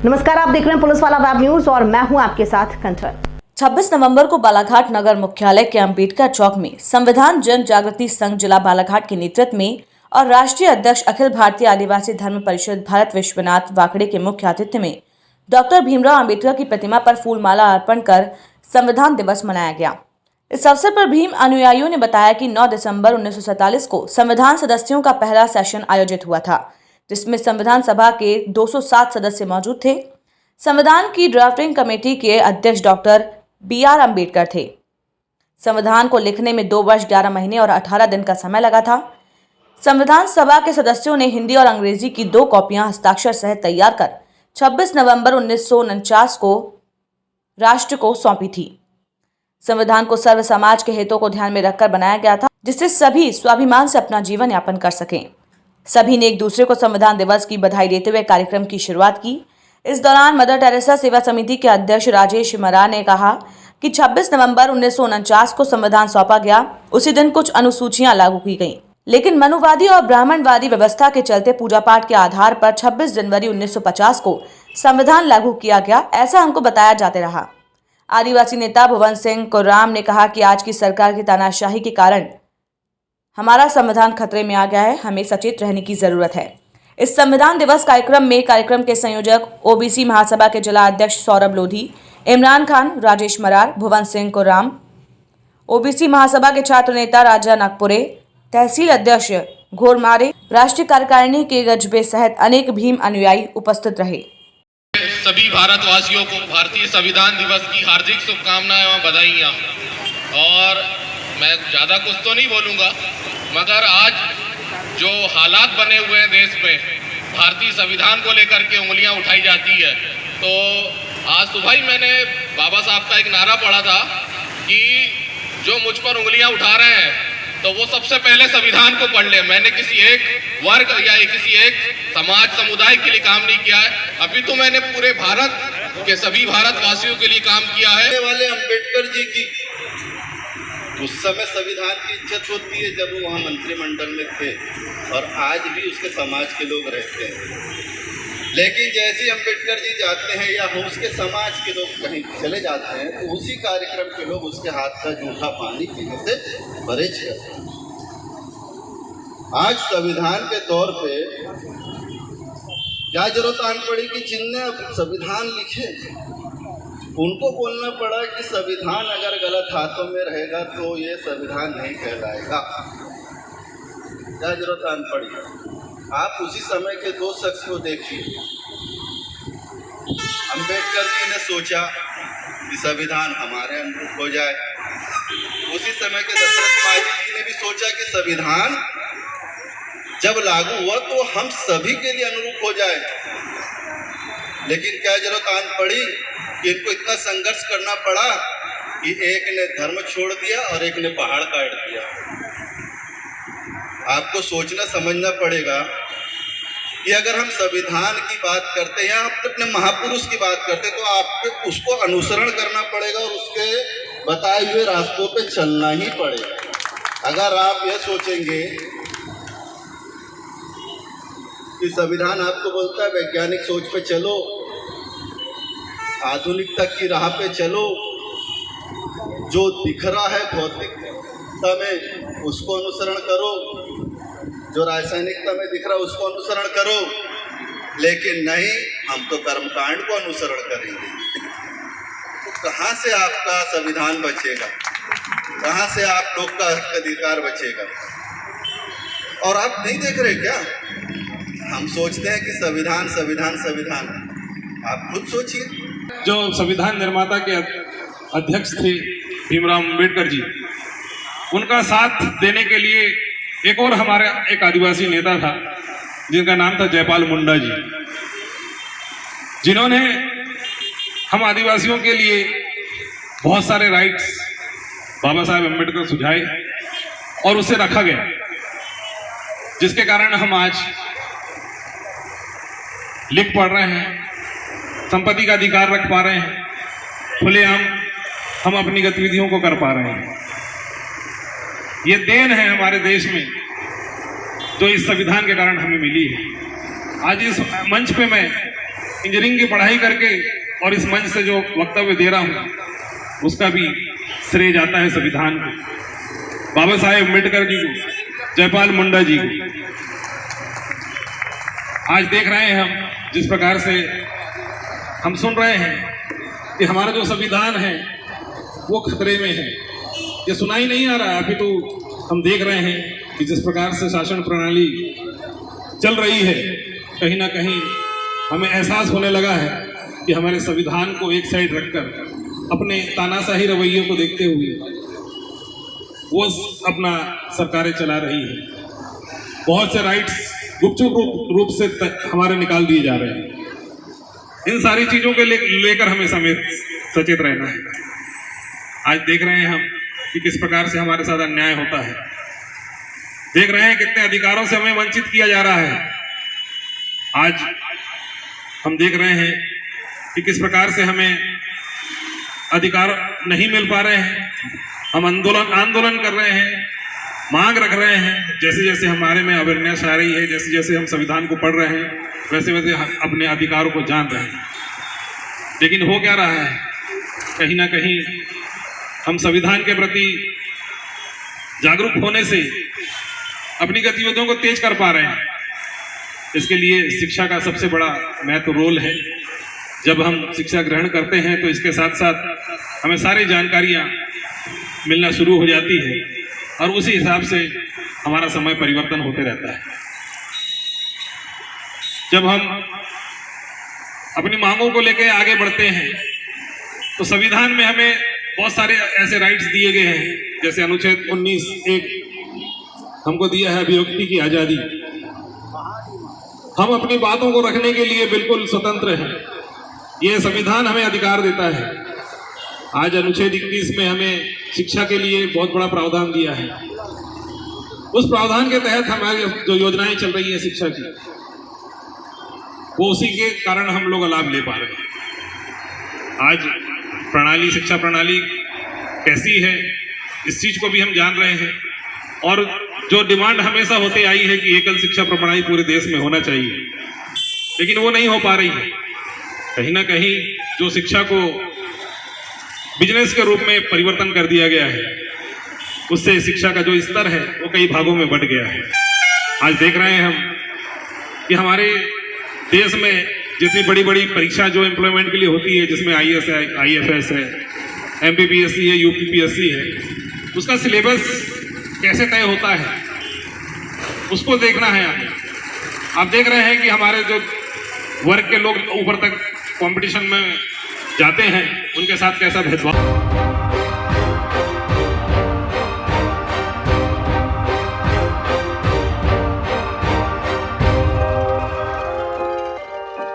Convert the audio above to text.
नमस्कार, आप देख रहे हैं पुलिस वाला वेब न्यूज और मैं हूं आपके साथ कंचन। 26 नवंबर को बालाघाट नगर मुख्यालय के अंबेडकर चौक में संविधान जन जागृति संघ जिला बालाघाट के नेतृत्व में और राष्ट्रीय अध्यक्ष अखिल भारतीय आदिवासी धर्म परिषद भारत विश्वनाथ वाकड़े के मुख्य आतिथ्य में डॉक्टर भीमराव अंबेडकर की प्रतिमा पर फूलमाला अर्पण कर संविधान दिवस मनाया गया। इस अवसर पर भीम अनुयायियों ने बताया कि 9 दिसंबर 1947 को संविधान सदस्यों का पहला सेशन आयोजित हुआ था, जिसमें संविधान सभा के 207 सदस्य मौजूद थे। संविधान की ड्राफ्टिंग कमेटी के अध्यक्ष डॉक्टर BR अम्बेडकर थे। संविधान को लिखने में 2 वर्ष 11 महीने और 18 दिन का समय लगा था। संविधान सभा के सदस्यों ने हिंदी और अंग्रेजी की 2 कॉपियां हस्ताक्षर सहित तैयार कर 26 नवंबर 1949 को राष्ट्र को सौंपी थी। संविधान को सर्व समाज के हितों को ध्यान में रखकर बनाया गया था, जिससे सभी स्वाभिमान से अपना जीवन यापन कर सकें। सभी ने एक दूसरे को संविधान दिवस की बधाई देते हुए कार्यक्रम की शुरुआत की। इस दौरान मदर टेरेसा सेवा समिति के अध्यक्ष राजेश मरार ने कहा कि 26 नवंबर 1949 को संविधान सौंपा गया। उसी दिन कुछ अनुसूचियां लागू की गईं, लेकिन मनुवादी और ब्राह्मणवादी व्यवस्था के चलते पूजा पाठ के आधार पर 26 जनवरी 1950 को संविधान लागू किया गया, ऐसा हमको बताया जाते रहा। आदिवासी नेता भुवन सिंह कुर्राम ने कहा कि आज की सरकार की तानाशाही के कारण हमारा संविधान खतरे में आ गया है, हमें सचेत रहने की जरूरत है। इस संविधान दिवस कार्यक्रम में कार्यक्रम के संयोजक OBC महासभा के जिला अध्यक्ष सौरभ लोधी, इमरान खान, राजेश मरार, भुवन सिंह कुर्राम, OBC महासभा के छात्र नेता राजा नागपुरे, तहसील अध्यक्ष घोरमारे, राष्ट्रीय कार्यकारिणी के गजबे सहित अनेक भीम अनुयायी उपस्थित रहे। सभी भारतवासियों को भारतीय संविधान दिवस की हार्दिक शुभकामनाएं और बधाइयाँ। और मैं ज़्यादा कुछ तो नहीं बोलूँगा, मगर आज जो हालात बने हुए हैं देश में, भारतीय संविधान को लेकर के उंगलियां उठाई जाती है। तो आज सुबह ही मैंने बाबा साहब का एक नारा पढ़ा था कि जो मुझ पर उंगलियां उठा रहे हैं तो वो सबसे पहले संविधान को पढ़ ले। मैंने किसी एक वर्ग या किसी एक समाज समुदाय के लिए काम नहीं किया है, अभी तो मैंने पूरे भारत के सभी भारतवासियों के लिए काम किया है। वाले अम्बेडकर जी की उस समय संविधान की इज्जत होती है जब वो वहाँ मंत्रिमंडल में थे, और आज भी उसके समाज के लोग रहते हैं। लेकिन जैसे अम्बेडकर जी जाते हैं या हम उसके समाज के लोग कहीं चले जाते हैं तो उसी कार्यक्रम के लोग उसके हाथ का जूठा पानी पीने से परहेज करते हैं। आज संविधान के तौर पे क्या जरूरत आन पड़ी कि जिनने संविधान लिखे उनको बोलना पड़ा कि संविधान अगर गलत हाथों में रहेगा तो ये संविधान नहीं कहलाएगा। क्या जरूरत आन पड़ी? आप उसी समय के 2 शख्स को देखिए। अंबेडकर जी ने सोचा कि संविधान हमारे अनुरूप हो जाए। उसी समय के दशरथ मांझी जी ने भी सोचा कि संविधान जब लागू हुआ तो हम सभी के लिए अनुरूप हो जाए। लेकिन क्या जरूरत आन पड़ी कि इनको इतना संघर्ष करना पड़ा कि एक ने धर्म छोड़ दिया और एक ने पहाड़ काट दिया। आपको सोचना समझना पड़ेगा कि अगर हम संविधान की बात करते हैं या आप अपने महापुरुष की बात करते तो आपको उसको अनुसरण करना पड़ेगा और उसके बताए हुए रास्तों पे चलना ही पड़ेगा। अगर आप यह सोचेंगे कि संविधान आपको बोलता है वैज्ञानिक सोच पे चलो, आधुनिकता की राह पे चलो, जो दिख रहा है भौतिकता में उसको अनुसरण करो, जो रासायनिकता में दिख रहा है उसको अनुसरण करो, लेकिन नहीं, हम तो कर्मकांड को अनुसरण करेंगे। तो कहाँ से आपका संविधान बचेगा? कहाँ से आप लोग का अधिकार बचेगा? और आप नहीं देख रहे क्या? हम सोचते हैं कि संविधान संविधान संविधान। आप खुद सोचिए। जो संविधान निर्माता के अध्यक्ष थे भीमराव अंबेडकर जी, उनका साथ देने के लिए एक और हमारे एक आदिवासी नेता था जिनका नाम था जयपाल मुंडा जी, जिन्होंने हम आदिवासियों के लिए बहुत सारे राइट्स बाबा साहेब अंबेडकर सुझाए और उसे रखा गया, जिसके कारण हम आज लिख पढ़ रहे हैं, संपत्ति का अधिकार रख पा रहे हैं, खुलेआम हम अपनी गतिविधियों को कर पा रहे हैं। ये देन है हमारे देश में जो इस संविधान के कारण हमें मिली है। आज इस मंच पे मैं इंजीनियरिंग की पढ़ाई करके और इस मंच से जो वक्तव्य दे रहा हूँ उसका भी श्रेय जाता है संविधान को, बाबा साहेब अम्बेडकर जी को, जयपाल मुंडा जी को। आज देख रहे हैं हम जिस प्रकार से हम सुन रहे हैं कि हमारा जो संविधान है वो खतरे में है। ये सुनाई नहीं आ रहा, अभी तो हम देख रहे हैं कि जिस प्रकार से शासन प्रणाली चल रही है, कहीं ना कहीं हमें एहसास होने लगा है कि हमारे संविधान को एक साइड रखकर अपने तानाशाही रवैये को देखते हुए वो अपना सरकारें चला रही है। बहुत से राइट्स गुपचुप रूप से हमारे निकाल दिए जा रहे हैं। इन सारी चीज़ों के लेकर हमें सचेत रहना है। आज देख रहे हैं हम कि किस प्रकार से हमारे साथ अन्याय होता है। देख रहे हैं कितने अधिकारों से हमें वंचित किया जा रहा है। आज हम देख रहे हैं कि किस प्रकार से हमें अधिकार नहीं मिल पा रहे हैं। हम आंदोलन कर रहे हैं, मांग रख रहे हैं। जैसे जैसे हमारे में अवेयरनेस आ रही है, जैसे जैसे हम संविधान को पढ़ रहे हैं, वैसे वैसे हम अपने अधिकारों को जान रहे हैं। लेकिन हो क्या रहा है, कहीं ना कहीं हम संविधान के प्रति जागरूक होने से अपनी गतिविधियों को तेज कर पा रहे हैं। इसके लिए शिक्षा का सबसे बड़ा महत्व रोल है। जब हम शिक्षा ग्रहण करते हैं तो इसके साथ साथ हमें सारी जानकारियाँ मिलना शुरू हो जाती है और उसी हिसाब से हमारा समय परिवर्तन होते रहता है। जब हम अपनी मांगों को लेकर आगे बढ़ते हैं तो संविधान में हमें बहुत सारे ऐसे राइट्स दिए गए हैं, जैसे अनुच्छेद 19(1) हमको दिया है अभिव्यक्ति की आज़ादी। हम अपनी बातों को रखने के लिए बिल्कुल स्वतंत्र हैं। ये संविधान हमें अधिकार देता है। आज अनुच्छेद 21 में हमें शिक्षा के लिए बहुत बड़ा प्रावधान दिया है। उस प्रावधान के तहत हमारी जो योजनाएं चल रही है शिक्षा की, वो उसी के कारण हम लोग लाभ ले पा रहे हैं। आज प्रणाली, शिक्षा प्रणाली कैसी है, इस चीज़ को भी हम जान रहे हैं। और जो डिमांड हमेशा होती आई है कि एकल शिक्षा प्रणाली पूरे देश में होना चाहिए, लेकिन वो नहीं हो पा रही है। कहीं ना कहीं जो शिक्षा को बिजनेस के रूप में परिवर्तन कर दिया गया है, उससे शिक्षा का जो स्तर है वो कई भागों में बढ़ गया है। आज देख रहे हैं हम कि हमारे देश में जितनी बड़ी बड़ी परीक्षा जो एम्प्लॉयमेंट के लिए होती है, जिसमें IAS है, IFS है, MPPSC है, UPPSC है, उसका सिलेबस कैसे तय होता है उसको देखना है। आप देख रहे हैं कि हमारे जो वर्ग के लोग ऊपर तक कंपटीशन में जाते हैं, उनके साथ कैसा भेदभाव।